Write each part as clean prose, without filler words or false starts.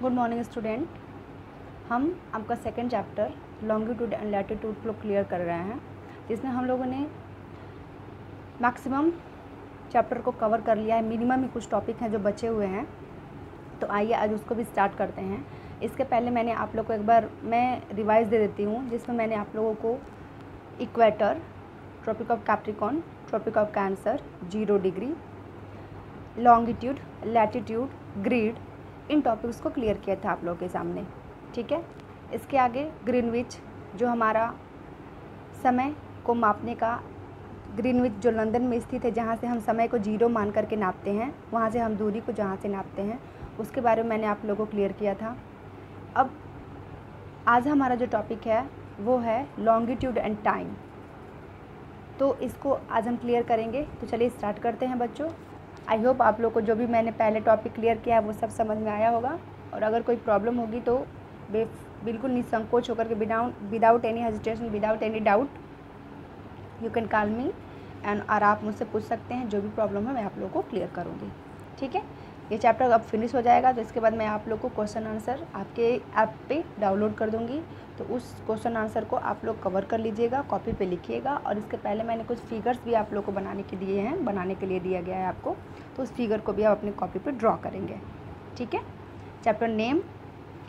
Good morning student. हम आपका second chapter longitude and latitude को क्लियर कर रहे हैं, जिसमें हम लोगों ने मैक्सिमम चैप्टर को कवर कर लिया है। मिनिमम ही कुछ टॉपिक हैं जो बचे हुए हैं, तो आइए आज उसको भी स्टार्ट करते हैं। इसके पहले मैंने आप लोग को एक बार मैं रिवाइज दे देती हूँ, जिसमें मैंने आप लोगों को equator, tropic of Capricorn, tropic of Cancer, 0 degree, longitude, latitude, grid, इन टॉपिक्स को क्लियर किया था आप लोगों के सामने। ठीक है, इसके आगे ग्रीनविच, जो हमारा समय को मापने का, ग्रीनविच जो लंदन में स्थित है, जहाँ से हम समय को 0 मान करके नापते हैं, वहाँ से हम दूरी को जहाँ से नापते हैं, उसके बारे में मैंने आप लोगों को क्लियर किया था। अब आज हमारा जो टॉपिक है वो है लॉन्गिट्यूड एंड टाइम, तो इसको आज हम क्लियर करेंगे। तो चलिए स्टार्ट करते हैं बच्चों। आई होप आप लोग को जो भी मैंने पहले टॉपिक क्लियर किया है वो सब समझ में आया होगा, और अगर कोई प्रॉब्लम होगी तो बिल्कुल निसंकोच होकर के without any hesitation, without any doubt you can call me and, और आप मुझसे पूछ सकते हैं। जो भी प्रॉब्लम है मैं आप लोगों को क्लियर करूँगी। ठीक है, ये चैप्टर अब फिनिश हो जाएगा, तो इसके बाद मैं आप लोग को क्वेश्चन आंसर आपके ऐप पे डाउनलोड कर दूँगी। तो उस क्वेश्चन आंसर को आप लोग कवर कर लीजिएगा, कॉपी पे लिखिएगा। और इसके पहले मैंने कुछ फिगर्स भी आप लोग को बनाने के लिए दिया गया है आपको, तो उस फिगर को भी आप अपनी कॉपी पे ड्रॉ करेंगे। ठीक है, चैप्टर नेम,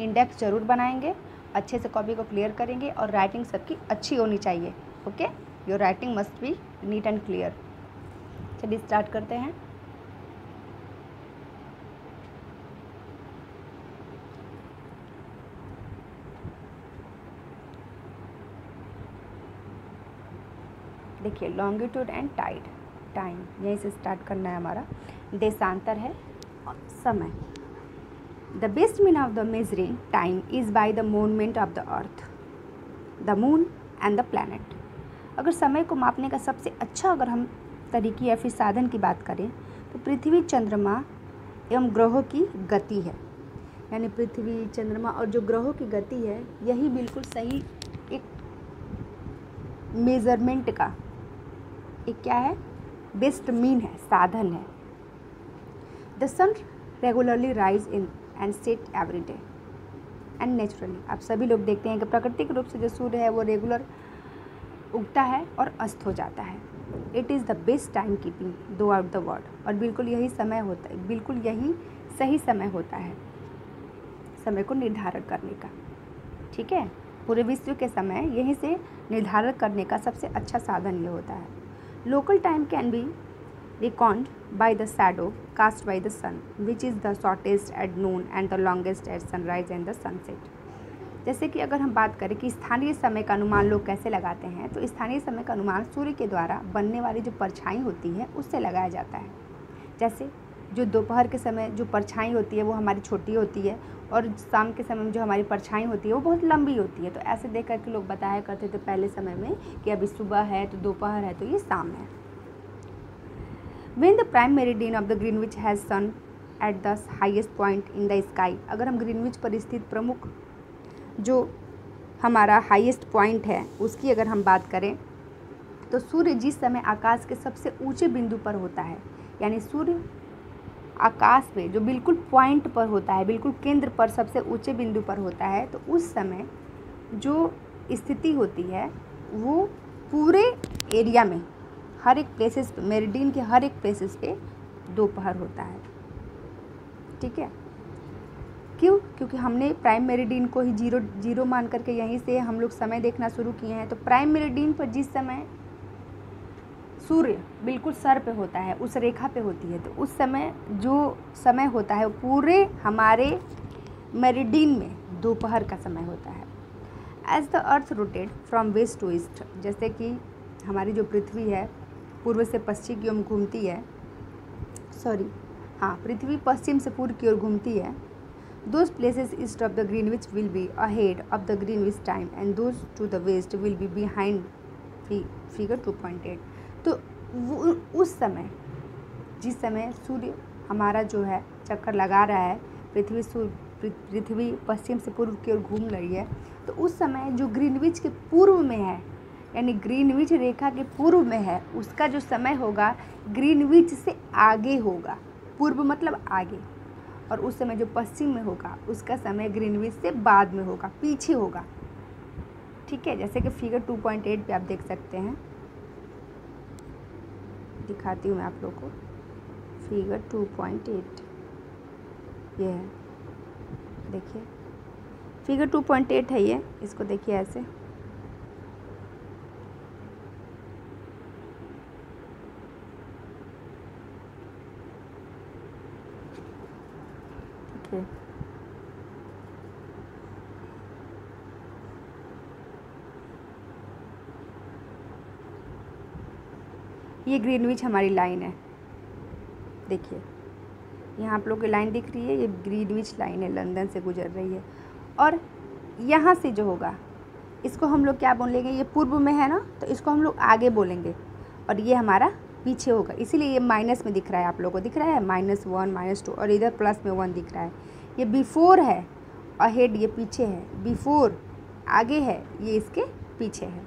इंडेक्स ज़रूर बनाएंगे, अच्छे से कॉपी को क्लियर करेंगे, और राइटिंग सबकी अच्छी होनी चाहिए। Okay, your writing must be neat and clear. चलिए स्टार्ट करते हैं। देखिए, लॉन्गिट्यूड एंड टाइम यहीं से स्टार्ट करना है हमारा। देशांतर है और समय। The best mean of the measuring time is by the movement of the earth, the moon and the planet. अगर समय को मापने का सबसे अच्छा अगर हम तरीके या फिर साधन की बात करें, तो पृथ्वी, चंद्रमा एवं ग्रहों की गति है। यानी पृथ्वी, चंद्रमा और जो ग्रहों की गति है, यही बिल्कुल सही एक मेज़रमेंट का एक क्या है, बेस्ट मीन है, साधन है। The sun regularly rise in and set every day and naturally. आप सभी लोग देखते हैं कि प्राकृतिक रूप से जो सूर्य है वो रेगुलर उगता है और अस्त हो जाता है। It is the best time keeping through out the world. और बिल्कुल यही समय होता है, बिल्कुल यही सही समय होता है समय को निर्धारण करने का। ठीक है, पूरे विश्व के समय यहीं से निर्धारण करने का सबसे अच्छा साधन ये होता है। Local time can be reckoned by the shadow cast by the sun, which is the shortest at noon and the longest at sunrise and the sunset। जैसे कि अगर हम बात करें कि स्थानीय समय का अनुमान लोग कैसे लगाते हैं, तो स्थानीय समय का अनुमान सूर्य के द्वारा बनने वाली जो परछाई होती है उससे लगाया जाता है। जैसे जो दोपहर के समय जो परछाई होती है वो हमारी छोटी होती है, और शाम के समय में जो हमारी परछाई होती है वो बहुत लंबी होती है। तो ऐसे देख करके लोग बताया करते थे पहले समय में कि अभी सुबह है तो दोपहर है तो ये शाम है। When the prime meridian of the Greenwich has sun at the highest point in the sky, अगर हम ग्रीनविच पर स्थित प्रमुख जो हमारा हाईएस्ट पॉइंट है उसकी अगर हम बात करें, तो सूर्य जिस समय आकाश के सबसे ऊंचे बिंदु पर होता है, यानी सूर्य आकाश पे जो बिल्कुल पॉइंट पर होता है, बिल्कुल केंद्र पर सबसे ऊंचे बिंदु पर होता है, तो उस समय जो स्थिति होती है वो पूरे एरिया में हर एक प्लेसेस पे, मेरिडियन के हर एक प्लेसेस पे दोपहर होता है। ठीक है, क्यों? क्योंकि हमने प्राइम मेरिडियन को ही जीरो मान करके यहीं से हम लोग समय देखना शुरू किए हैं। तो प्राइम मेरिडियन पर जिस समय सूर्य बिल्कुल सर पे होता है, उस रेखा पे होती है, तो उस समय जो समय होता है पूरे हमारे मेरिडियन में दोपहर का समय होता है। As the earth rotate from west to east, जैसे कि हमारी जो पृथ्वी है पूर्व से पश्चिम की ओर घूमती है, पृथ्वी पश्चिम से पूर्व की ओर घूमती है। Those places east of the Greenwich will be ahead of the Greenwich time and those to the west will be behind figure 2.8। तो उस समय जिस समय सूर्य हमारा जो है चक्कर लगा रहा है, पृथ्वी पश्चिम से पूर्व की ओर घूम रही है, तो उस समय जो ग्रीनविच के पूर्व में है, यानी ग्रीनविच रेखा के पूर्व में है, उसका जो समय होगा ग्रीनविच से आगे होगा। पूर्व मतलब आगे, और उस समय जो पश्चिम में होगा उसका समय ग्रीनविच से बाद में होगा, पीछे होगा। ठीक है, जैसे कि फिगर 2.8 पे आप देख सकते हैं, दिखाती हूँ मैं आप लोग को। फिगर 2.8 ये है, देखिए फिगर 2.8 है ये, इसको देखिए ऐसे। देखिए ये ग्रीनविच हमारी लाइन है, देखिए यहाँ आप लोग की लाइन दिख रही है, ये ग्रीनविच लाइन है, लंदन से गुजर रही है। और यहाँ से जो होगा इसको हम लोग क्या बोलेंगे, ये पूर्व में है ना, तो इसको हम लोग आगे बोलेंगे और ये हमारा पीछे होगा, इसीलिए ये माइनस में दिख रहा है, आप लोगों को दिख रहा है -1 -2 और इधर प्लस में 1 दिख रहा है। ये बिफोर है, अहेड ये पीछे है, बिफोर आगे है, ये इसके पीछे है।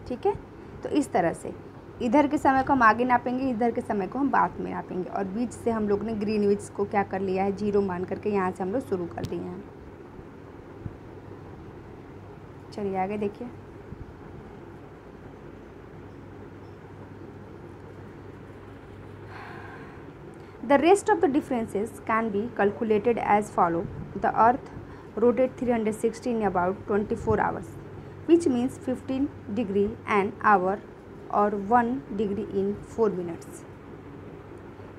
ठीक है, तो इस तरह से इधर के समय को हम आगे नापेंगे, इधर के समय को हम बाद में नापेंगे। और बीच से हम लोग ने ग्रीनविच को क्या कर लिया है, 0 मान करके यहाँ से हम लोग शुरू कर दिए हैं। चलिए आगे देखिए। The rest of the differences can be calculated as follow. The Earth rotates 360 in about 24 hours, which means 15 degree an hour or 1 degree in 4 minutes.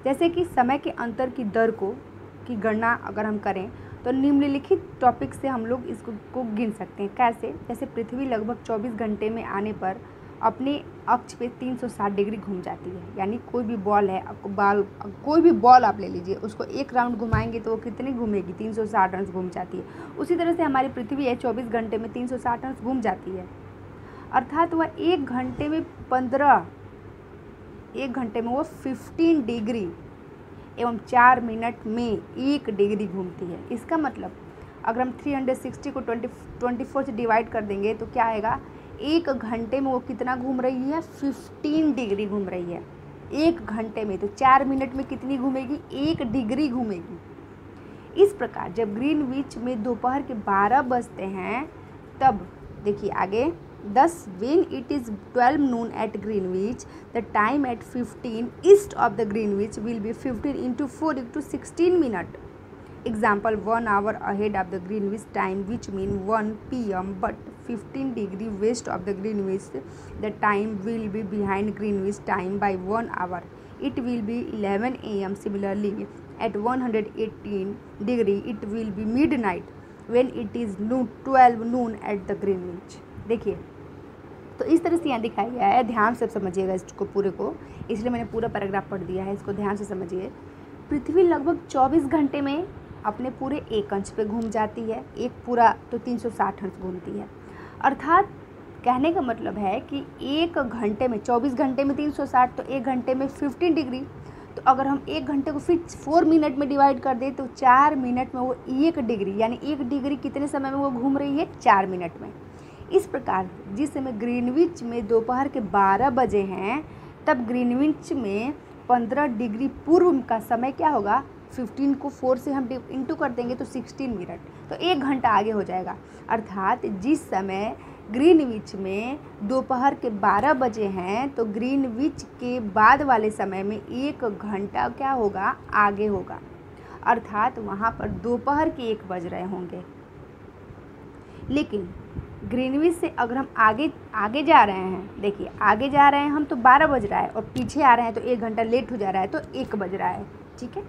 जैसे कि समय के अंतर की दर की गणना अगर हम करें तो निम्नलिखित टॉपिक से हम लोग इसको गिन सकते हैं। कैसे? जैसे पृथ्वी लगभग 24 घंटे में आने पर अपने अक्ष पे 360 डिग्री घूम जाती है। यानी कोई भी बॉल है, कोई भी बॉल आप ले लीजिए, उसको एक राउंड घुमाएंगे तो वो कितनी घूमेगी, 360 अंश घूम जाती है। उसी तरह से हमारी पृथ्वी है, 24 घंटे में 360 अंश घूम जाती है। अर्थात वह एक घंटे में 15 डिग्री एवं 4 मिनट में 1 डिग्री घूमती है। इसका मतलब अगर हम 360 को 24 से डिवाइड कर देंगे तो क्या आएगा, एक घंटे में वो कितना घूम रही है, 15 डिग्री घूम रही है एक घंटे में। तो 4 मिनट में कितनी घूमेगी, 1 डिग्री घूमेगी। इस प्रकार जब ग्रीनविच में दोपहर के 12 बजते हैं तब देखिए आगे, thus when it is 12 noon at Greenwich, the time at 15 east of the Greenwich will be 15 into 4 into 16 minute. Example, 1 hour ahead of the Greenwich time, which means 1 p.m. but 15 degree west of the Greenwich, the time will be behind Greenwich time by 1 hour. It will be 11 a.m. Similarly, at 118 degree, it will be midnight when it is 12 noon at the Greenwich. देखिए, तो इस तरह से यहाँ दिखाया गया है, ध्यान से समझिएगा इसको पूरे को, इसलिए मैंने पूरा पैराग्राफ पढ़ दिया है, इसको ध्यान से समझिए। पृथ्वी लगभग 24 घंटे में अपने पूरे एक अंश पे घूम जाती है, एक पूरा तो 360 अंश घूमती है। अर्थात कहने का मतलब है कि एक घंटे में 24 घंटे में 360, तो एक घंटे में 15 डिग्री। तो अगर हम एक घंटे को फिर 4 मिनट में डिवाइड कर दें तो 4 मिनट में वो 1 डिग्री, यानी 1 डिग्री कितने समय में वो घूम रही है, 4 मिनट में। इस प्रकार जिस समय ग्रीनविच में दोपहर के 12 बजे हैं तब ग्रीनविच में 15 डिग्री पूर्व का समय क्या होगा, 15 को 4 से हम इंटू कर देंगे तो 16 मिनट, तो 1 घंटा आगे हो जाएगा। अर्थात जिस समय ग्रीनविच में दोपहर के 12 बजे हैं तो ग्रीनविच के बाद वाले समय में 1 घंटा क्या होगा, आगे होगा। अर्थात वहाँ पर दोपहर के 1 बज रहे होंगे। लेकिन ग्रीनविच से अगर हम आगे जा रहे हैं, देखिए आगे जा रहे हैं हम तो 12 बज रहा है, और पीछे आ रहे हैं तो 1 घंटा लेट हो जा रहा है तो 1 बज रहा है। ठीक है,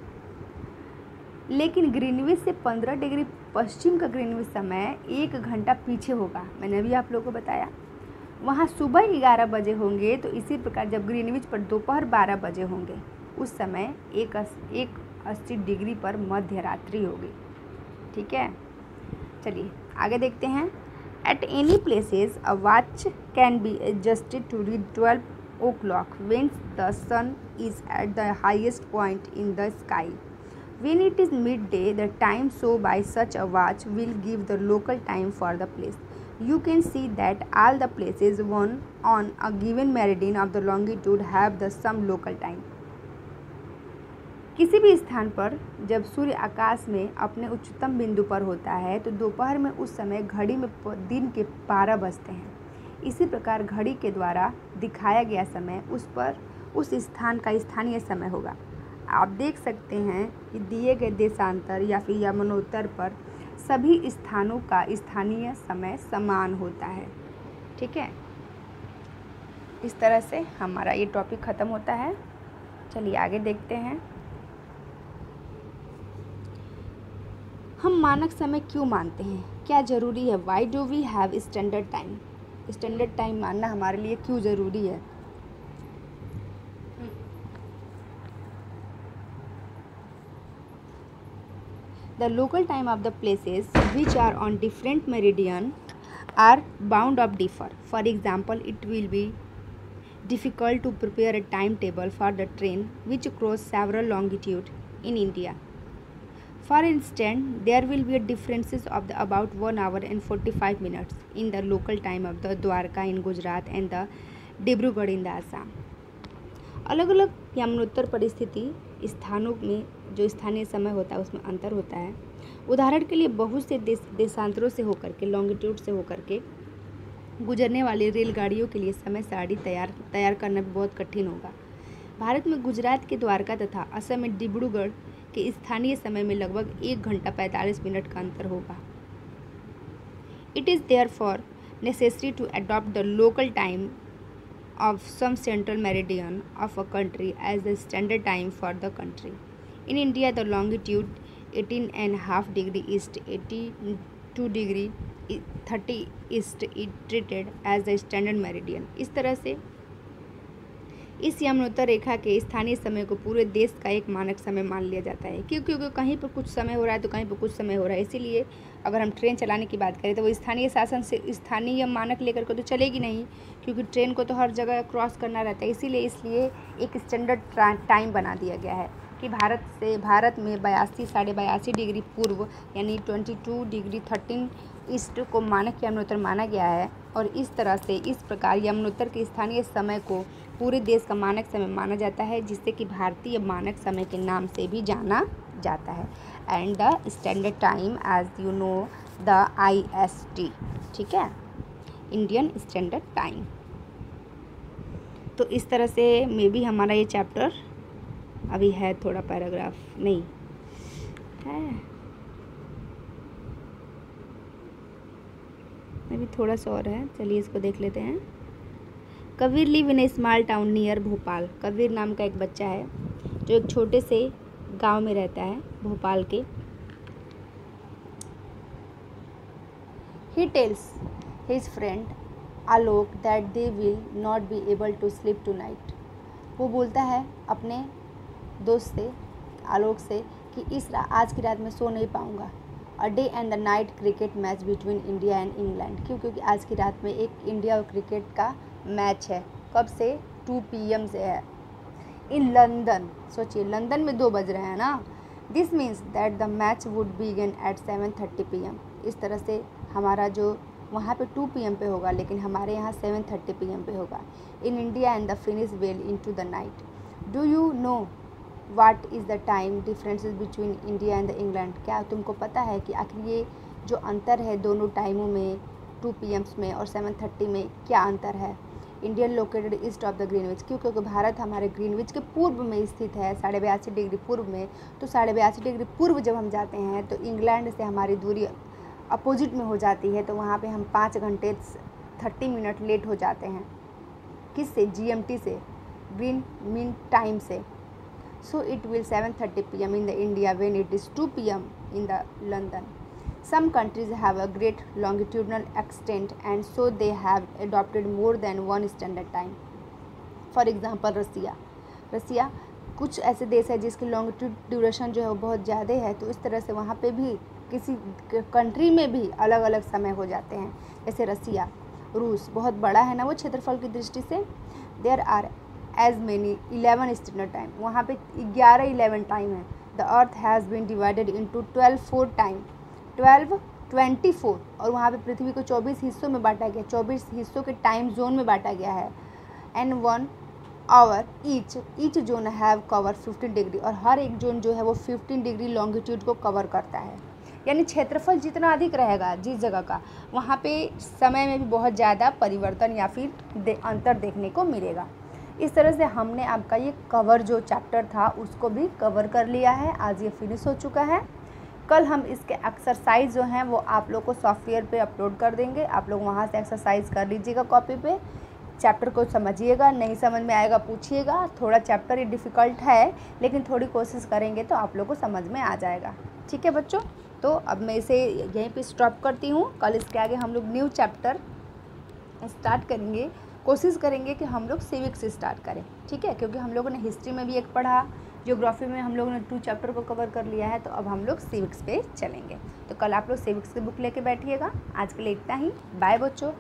लेकिन ग्रीनविच से 15 डिग्री पश्चिम का ग्रीनविच समय 1 घंटा पीछे होगा। मैंने अभी आप लोगों को बताया, वहाँ सुबह 11 बजे होंगे। तो इसी प्रकार जब ग्रीनविच पर दोपहर 12 बजे होंगे उस समय 180 डिग्री पर मध्य रात्रि होगी। ठीक है, चलिए आगे देखते हैं। At any places, a watch can be adjusted to read 12 o'clock when the sun is at the highest point in the sky. When it is midday, the time shown by such a watch will give the local time for the place. You can see that all the places on a given meridian of the longitude have the some local time. किसी भी स्थान पर जब सूर्य आकाश में अपने उच्चतम बिंदु पर होता है तो दोपहर में उस समय घड़ी में दिन के 12 बजते हैं। इसी प्रकार घड़ी के द्वारा दिखाया गया समय उस स्थान का स्थानीय समय होगा। आप देख सकते हैं कि दिए गए देशांतर या फिर यमनोत्तर पर सभी स्थानों का स्थानीय समय समान होता है। ठीक है, इस तरह से हमारा ये टॉपिक ख़त्म होता है। चलिए आगे देखते हैं। हम मानक समय क्यों मानते हैं, क्या ज़रूरी है? Why do we have standard time? Standard time मानना हमारे लिए क्यों ज़रूरी है? The local time of the places which are on different meridian are bound of differ. For example, it will be difficult to prepare a timetable for the train which cross several longitude in India. For instance, there will be differences of about 1 hour and 45 minutes in the local time of the Dwarka in Gujarat and the Dibrugarh in the Assam. अलग अलग यमनोत्तर परिस्थिति स्थानों में जो स्थानीय समय होता है उसमें अंतर होता है। उदाहरण के लिए बहुत से देशांतरों से होकर के लॉन्गिट्यूड से होकर के गुजरने वाली रेलगाड़ियों के लिए समय सारणी तैयार करना भी बहुत कठिन होगा। भारत में गुजरात के द्वारका तथा असम में डिब्रूगढ़ के स्थानीय समय में लगभग 1 घंटा 45 मिनट का अंतर होगा। It is therefore necessary to adopt the local time of some central meridian of a country as the standard time for the country. In India, the longitude 18.5 degree east, 82 degree 30 east is treated as the standard meridian. इस तरह से इस यमनोत्तर रेखा के स्थानीय समय को पूरे देश का एक मानक समय मान लिया जाता है, क्योंकि कहीं पर कुछ समय हो रहा है तो कहीं पर कुछ समय हो रहा है। इसीलिए अगर हम ट्रेन चलाने की बात करें तो वो स्थानीय शासन से स्थानीय मानक लेकर के तो चलेगी नहीं, क्योंकि ट्रेन को तो हर जगह क्रॉस करना रहता है। इसीलिए एक स्टैंडर्ड टाइम बना दिया गया है कि भारत में 82 डिग्री पूर्व यानी 22 डिग्री 13 ईस्ट को मानक यमनोत्तर माना गया है। और इस तरह से इस प्रकार यमनोत्तर के स्थानीय समय को पूरे देश का मानक समय माना जाता है, जिससे कि भारतीय मानक समय के नाम से भी जाना जाता है। And the standard time as you know the IST, ठीक है, इंडियन स्टैंडर्ड टाइम। तो इस तरह से मे बी हमारा ये चैप्टर अभी है, थोड़ा पैराग्राफ नहीं है, अभी थोड़ा सा और है। चलिए इसको देख लेते हैं। Kabir live in A small town near Bhopal. Kabir नाम का एक बच्चा है जो एक छोटे से गांव में रहता है भोपाल के। He tells his friend Alok that they will not be able to sleep tonight. वो बोलता है अपने दोस्त से आलोक से कि आज की रात में सो नहीं पाऊँगा। A day and the night cricket match between India and England, क्योंकि आज की रात में एक इंडिया और क्रिकेट का मैच है। कब से? 2 PM से है इन लंदन। सोचिए लंदन में 2 बज रहे हैं ना। This means that the match would begin eight 7:30 PM। इस तरह से हमारा जो वहाँ पे 2 PM पे होगा, लेकिन हमारे यहाँ 7:30 PM पे होगा। In India and the finish well into the night. Do you know what is the time differences between India and the England? क्या तुमको पता है कि आखिर ये जो अंतर है दोनों टाइमों में 2 PM में और 7:30 में क्या अंतर है? Indian located east of the Greenwich, क्योंकि भारत हमारे ग्रीनविच के पूर्व में स्थित है 82.5 डिग्री पूर्व में। तो 82.5 डिग्री पूर्व जब हम जाते हैं तो इंग्लैंड से हमारी दूरी अपोजिट में हो जाती है, तो वहाँ पे हम 5 घंटे 30 मिनट लेट हो जाते हैं। किससे? GMT से, ग्रीन मीन टाइम से। So it will 7:30 PM in the India when it is 2 PM in the London. Some countries have a great longitudinal extent and so they have adopted more than one standard time. For example, रसिया कुछ ऐसे देश है जिसकी longitude duration जो है वो बहुत ज़्यादा है, तो इस तरह से वहाँ पे भी किसी कंट्री में भी अलग अलग समय हो जाते हैं। जैसे रसिया, रूस बहुत बड़ा है ना वो क्षेत्रफल की दृष्टि से। There are as many 11 standard time, वहाँ पे 11 टाइम है। The earth has been divided into 12 time, 24, और वहाँ पे पृथ्वी को 24 हिस्सों में बांटा गया, 24 हिस्सों के टाइम जोन में बांटा गया है। एंड 1 और each zone have cover 15 degree, और हर एक जोन जो है वो 15 डिग्री लॉन्गिट्यूड को कवर करता है। यानी क्षेत्रफल जितना अधिक रहेगा जिस जगह का, वहाँ पे समय में भी बहुत ज़्यादा परिवर्तन या फिर अंतर देखने को मिलेगा। इस तरह से हमने आपका ये कवर जो चैप्टर था उसको भी कवर कर लिया है। आज ये फिनिश हो चुका है। कल हम इसके एक्सरसाइज जो हैं वो आप लोग को सॉफ्टवेयर पे अपलोड कर देंगे। आप लोग वहाँ से एक्सरसाइज कर लीजिएगा कॉपी पे। चैप्टर को समझिएगा, नहीं समझ में आएगा पूछिएगा। थोड़ा चैप्टर ये डिफ़िकल्ट है, लेकिन थोड़ी कोशिश करेंगे तो आप लोग को समझ में आ जाएगा। ठीक है बच्चों, तो अब मैं इसे यहीं पे स्टॉप करती हूँ। कल इसके आगे हम लोग न्यू चैप्टर स्टार्ट करेंगे। कोशिश करेंगे कि हम लोग सिविक्स से स्टार्ट करें, ठीक है, क्योंकि हम लोगों ने हिस्ट्री में भी एक पढ़ा, ज्योग्राफी में हम लोगों ने 2 चैप्टर को कवर कर लिया है। तो अब हम लोग सिविक्स पे चलेंगे। तो कल आप लोग सिविक्स की बुक लेके बैठिएगा। आज के लिए इतना ही। बाय बच्चों।